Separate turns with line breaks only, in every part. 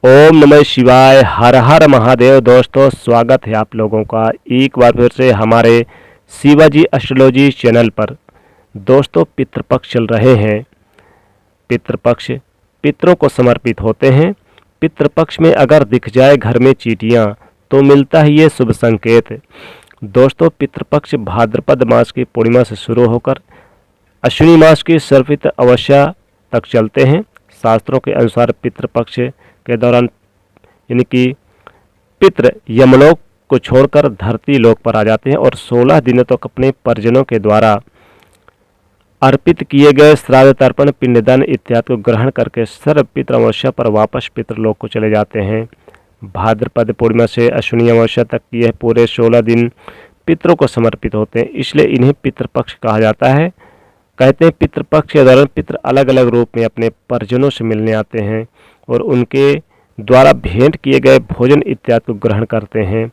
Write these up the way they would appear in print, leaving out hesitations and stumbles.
ओम नमः शिवाय। हर हर महादेव। दोस्तों, स्वागत है आप लोगों का एक बार फिर से हमारे शिवाजी एस्ट्रोलॉजी चैनल पर। दोस्तों, पितृपक्ष चल रहे हैं। पितृपक्ष पितरों को समर्पित होते हैं। पितृपक्ष में अगर दिख जाए घर में चींटियां तो मिलता है ये शुभ संकेत। दोस्तों, पितृपक्ष भाद्रपद मास की पूर्णिमा से शुरू होकर अश्विनी मास की सर्पित अमावस्या तक चलते हैं। शास्त्रों के अनुसार पितृपक्ष के दौरान यानी कि पितृ यमलोक को छोड़कर धरती लोक पर आ जाते हैं और 16 दिनों तक अपने परिजनों के द्वारा अर्पित किए गए श्राद्ध तर्पण पिंडदान इत्यादि को ग्रहण करके सर्व पितृ अमावस्या पर वापस पितृलोक को चले जाते हैं। भाद्रपद पूर्णिमा से अश्विनी अमावस्या तक यह पूरे 16 दिन पितरों को समर्पित होते हैं, इसलिए इन्हें पितृपक्ष कहा जाता है। कहते हैं पितृपक्ष के दौरान पितृ अलग अलग रूप में अपने परिजनों से मिलने आते हैं और उनके द्वारा भेंट किए गए भोजन इत्यादि को ग्रहण करते हैं।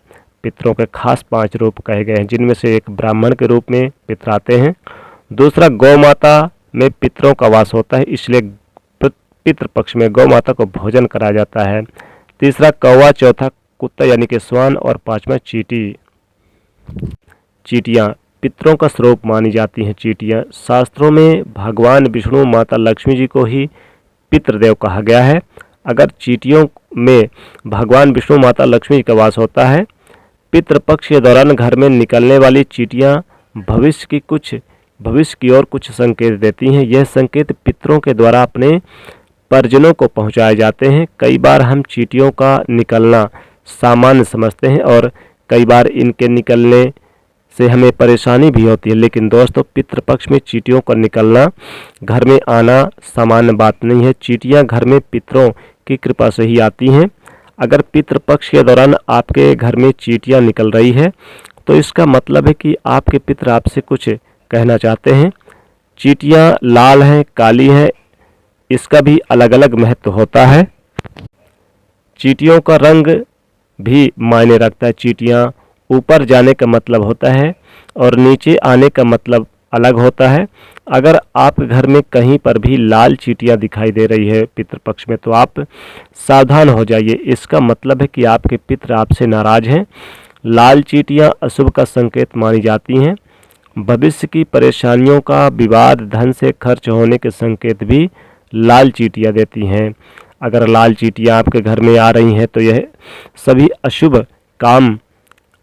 पितरों के खास 5 रूप कहे गए हैं, जिनमें से एक ब्राह्मण के रूप में पितर आते हैं, दूसरा गौ माता में पितरों का वास होता है, इसलिए पितृपक्ष में गौ माता को भोजन कराया जाता है। तीसरा कौवा, चौथा कुत्ता यानी कि श्वान और 5वां चींटियां पितरों का स्वरूप मानी जाती हैं। चींटियां शास्त्रों में भगवान विष्णु, माता लक्ष्मी जी को ही पितृदेव कहा गया है। अगर चींटियों में भगवान विष्णु, माता लक्ष्मी जी का वास होता है। पितृपक्ष के दौरान घर में निकलने वाली चींटियां भविष्य की ओर कुछ संकेत देती हैं। यह संकेत पितरों के द्वारा अपने परिजनों को पहुंचाए जाते हैं। कई बार हम चींटियों का निकलना सामान्य समझते हैं और कई बार इनके निकलने से हमें परेशानी भी होती है, लेकिन दोस्तों, पितृपक्ष में चींटियों का निकलना, घर में आना सामान्य बात नहीं है। चींटियां घर में पितरों की कृपा से ही आती हैं। अगर पितृपक्ष के दौरान आपके घर में चींटियां निकल रही है तो इसका मतलब है कि आपके पितर आपसे कुछ कहना चाहते हैं। चींटियां लाल हैं, काली हैं, इसका भी अलग अलग महत्व होता है। चींटियों का रंग भी मायने रखता है। चींटियां ऊपर जाने का मतलब होता है और नीचे आने का मतलब अलग होता है। अगर आप घर में कहीं पर भी लाल चींटियां दिखाई दे रही है पितृपक्ष में, तो आप सावधान हो जाइए। इसका मतलब है कि आपके पितर आपसे नाराज हैं। लाल चींटियां अशुभ का संकेत मानी जाती हैं। भविष्य की परेशानियों का, विवाद, धन से खर्च होने के संकेत भी लाल चींटियां देती हैं। अगर लाल चींटियां आपके घर में आ रही हैं तो यह सभी अशुभ काम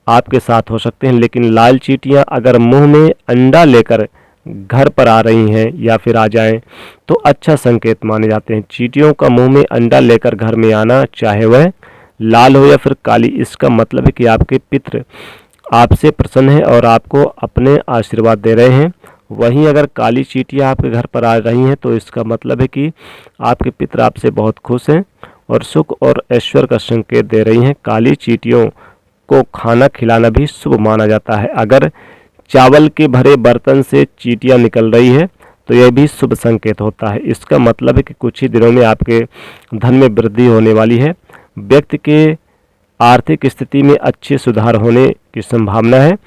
आपके साथ हो सकते हैं। लेकिन लाल चींटियां अगर मुंह में अंडा लेकर घर पर आ रही हैं या फिर आ जाएं तो अच्छा संकेत माने जाते हैं। चींटियों का मुंह में अंडा लेकर घर में आना, चाहे वह लाल हो या फिर काली, इसका मतलब है कि आपके पितर आपसे प्रसन्न है और आपको अपने आशीर्वाद दे रहे हैं। वहीं अगर काली चींटियां आपके घर पर आ रही हैं तो इसका मतलब है कि आपके पितर आपसे बहुत खुश हैं और सुख और ऐश्वर्य का संकेत दे रही हैं। काली चींटियों को खाना खिलाना भी शुभ माना जाता है। अगर चावल के भरे बर्तन से चींटियां निकल रही है तो यह भी शुभ संकेत होता है। इसका मतलब है कि कुछ ही दिनों में आपके धन में वृद्धि होने वाली है। व्यक्ति के आर्थिक स्थिति में अच्छे सुधार होने की संभावना है।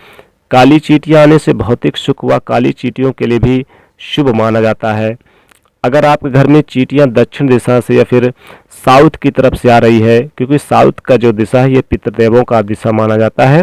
काली चींटियां आने से भौतिक सुख व काली चींटियों के लिए भी शुभ माना जाता है। अगर आपके घर में चींटियां दक्षिण दिशा से या फिर साउथ की तरफ से आ रही है, क्योंकि साउथ का जो दिशा है ये पितृदेवों का दिशा माना जाता है,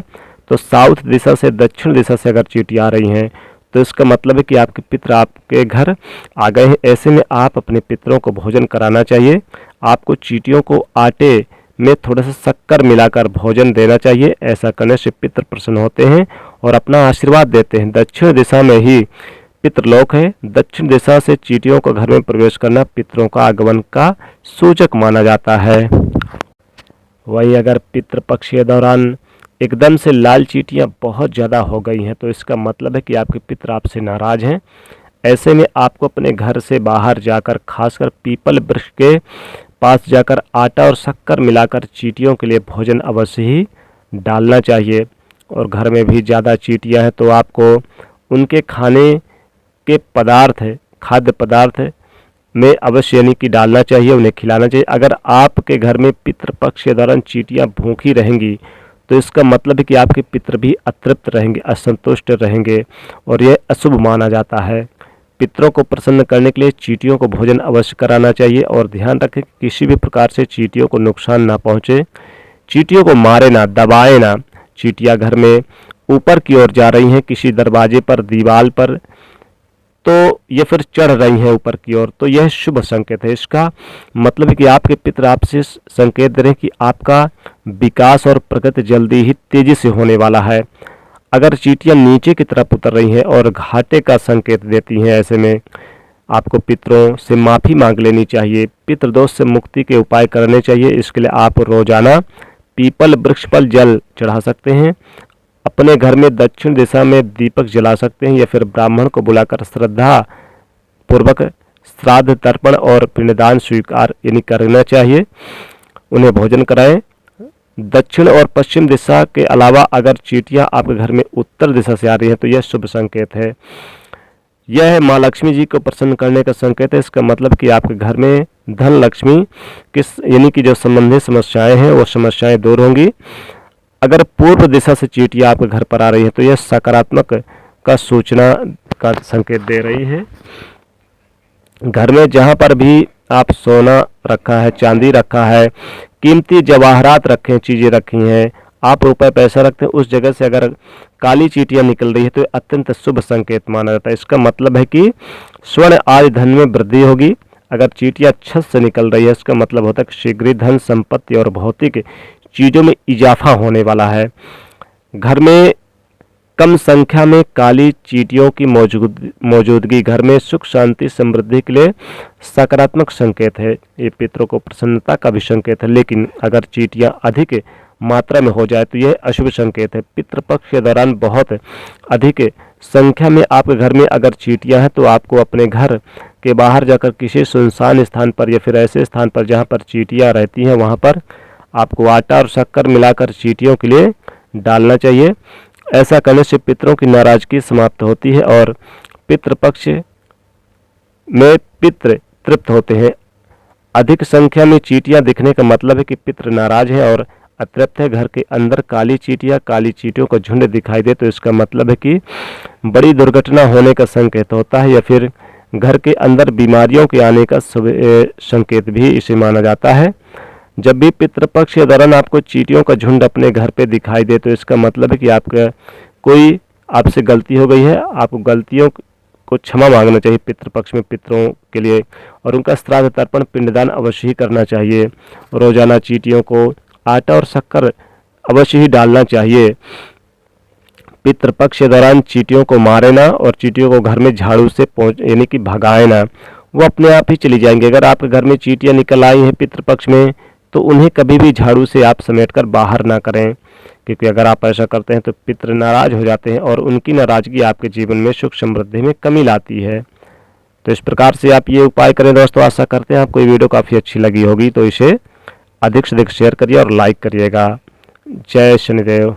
तो साउथ दिशा से दक्षिण दिशा से अगर चींटियां आ रही हैं तो इसका मतलब है कि आपके पितर आपके घर आ गए हैं। ऐसे में आप अपने पितरों को भोजन कराना चाहिए। आपको चींटियों को आटे में थोड़ा सा शक्कर मिलाकर भोजन देना चाहिए। ऐसा करने से पितर प्रसन्न होते हैं और अपना आशीर्वाद देते हैं। दक्षिण दिशा में ही पितृलोक है। दक्षिण दिशा से चींटियों का घर में प्रवेश करना पितरों का आगमन का सूचक माना जाता है। वहीं अगर पितृपक्ष के दौरान एकदम से लाल चींटियां बहुत ज़्यादा हो गई हैं तो इसका मतलब है कि आपके पितर आपसे नाराज हैं। ऐसे में आपको अपने घर से बाहर जाकर, खासकर पीपल वृक्ष के पास जाकर आटा और शक्कर मिलाकर चींटियों के लिए भोजन अवश्य ही डालना चाहिए। और घर में भी ज़्यादा चींटियां हैं तो आपको उनके खाने के खाद्य पदार्थ में अवश्य यानी कि डालना चाहिए, उन्हें खिलाना चाहिए। अगर आपके घर में पितृपक्ष के दौरान चींटियां भूखी रहेंगी तो इसका मतलब है कि आपके पितर भी अतृप्त रहेंगे, असंतुष्ट रहेंगे और यह अशुभ माना जाता है। पितरों को प्रसन्न करने के लिए चींटियों को भोजन अवश्य कराना चाहिए और ध्यान रखें कि किसी भी प्रकार से चींटियों को नुकसान ना पहुंचे। चींटियों को मारे ना, दबाए ना। चींटियां घर में ऊपर की ओर जा रही हैं, किसी दरवाजे पर, दीवार पर, तो ये फिर चढ़ रही हैं ऊपर की ओर, तो यह शुभ संकेत है। इसका मतलब है कि आपके पितर आपसे संकेत दे रहे हैं कि आपका विकास और प्रगति जल्दी ही तेजी से होने वाला है। अगर चींटियां नीचे की तरफ उतर रही हैं और घाटे का संकेत देती हैं, ऐसे में आपको पितरों से माफ़ी मांग लेनी चाहिए, पितृदोष से मुक्ति के उपाय करने चाहिए। इसके लिए आप रोजाना पीपल वृक्ष पर जल चढ़ा सकते हैं, अपने घर में दक्षिण दिशा में दीपक जला सकते हैं, या फिर ब्राह्मण को बुलाकर श्रद्धा पूर्वक श्राद्ध तर्पण और पिंडदान स्वीकार यानी करना चाहिए, उन्हें भोजन कराएं। दक्षिण और पश्चिम दिशा के अलावा अगर चींटियां आपके घर में उत्तर दिशा से आ रही हैं तो यह शुभ संकेत है। यह माँ लक्ष्मी जी को प्रसन्न करने का संकेत है। इसका मतलब कि आपके घर में धन लक्ष्मी यानी कि जो संबंधित समस्याएं हैं वो समस्याएं दूर होंगी। अगर पूर्व दिशा से चींटियां आपके घर पर आ रही है तो यह सकारात्मक का सूचना का संकेत दे रही है। घर में जहां पर भी आप सोना रखा है, चांदी रखा है, कीमती जवाहरात रखे, चीजें रखी हैं, आप रुपए पैसा रखते हैं, उस जगह से अगर काली चींटियां निकल रही है तो अत्यंत शुभ संकेत माना जाता है। इसका मतलब है कि स्वर्ण आदि धन में वृद्धि होगी। अगर चींटियां छत से निकल रही है इसका मतलब होता है कि शीघ्र ही धन संपत्ति और भौतिक चीजों में इजाफा होने वाला है। घर में कम संख्या में काली चींटियों की मौजूदगी घर में सुख शांति समृद्धि के लिए सकारात्मक संकेत है। ये पितरों को प्रसन्नता का भी संकेत है, लेकिन अगर चींटियां अधिक मात्रा में हो जाए तो यह अशुभ संकेत है। पितृपक्ष के दौरान बहुत अधिक संख्या में आपके घर में अगर चींटियां हैं तो आपको अपने घर के बाहर जाकर किसी सुनसान स्थान पर या फिर ऐसे स्थान पर जहां पर चींटियां रहती हैं वहां पर आपको आटा और शक्कर मिलाकर चींटियों के लिए डालना चाहिए। ऐसा करने से पितरों की नाराजगी समाप्त होती है और पितृपक्ष में पितृ तृप्त होते हैं। अधिक संख्या में चींटियां दिखने का मतलब है कि पितृ नाराज है और अतृप्त है। घर के अंदर काली चींटियों का झुंड दिखाई दे तो इसका मतलब है कि बड़ी दुर्घटना होने का संकेत होता है, या फिर घर के अंदर बीमारियों के आने का संकेत भी इसे माना जाता है। जब भी पितृपक्ष के दौरान आपको चींटियों का झुंड अपने घर पे दिखाई दे तो इसका मतलब है कि आपका कोई आपसे गलती हो गई है। आपको गलतियों को क्षमा मांगना चाहिए पितृपक्ष में पितरों के लिए, और उनका श्राद्ध तर्पण पिंडदान अवश्य ही करना चाहिए। रोजाना चींटियों को आटा और शक्कर अवश्य ही डालना चाहिए। पितृपक्ष के दौरान चींटियों को मारे ना और चींटियों को घर में झाड़ू से यानी कि भगाए ना, वो अपने आप ही चली जाएंगे। अगर आपके घर में चींटियां निकल आई हैं पितृपक्ष में तो उन्हें कभी भी झाड़ू से आप समेटकर बाहर ना करें, क्योंकि अगर आप ऐसा करते हैं तो पितृ नाराज हो जाते हैं और उनकी नाराजगी आपके जीवन में सुख समृद्धि में कमी लाती है। तो इस प्रकार से आप ये उपाय करें दोस्तों। आशा करते हैं आपको ये वीडियो काफ़ी अच्छी लगी होगी, तो इसे अधिक से अधिक शेयर करिए और लाइक करिएगा। जय शनिदेव।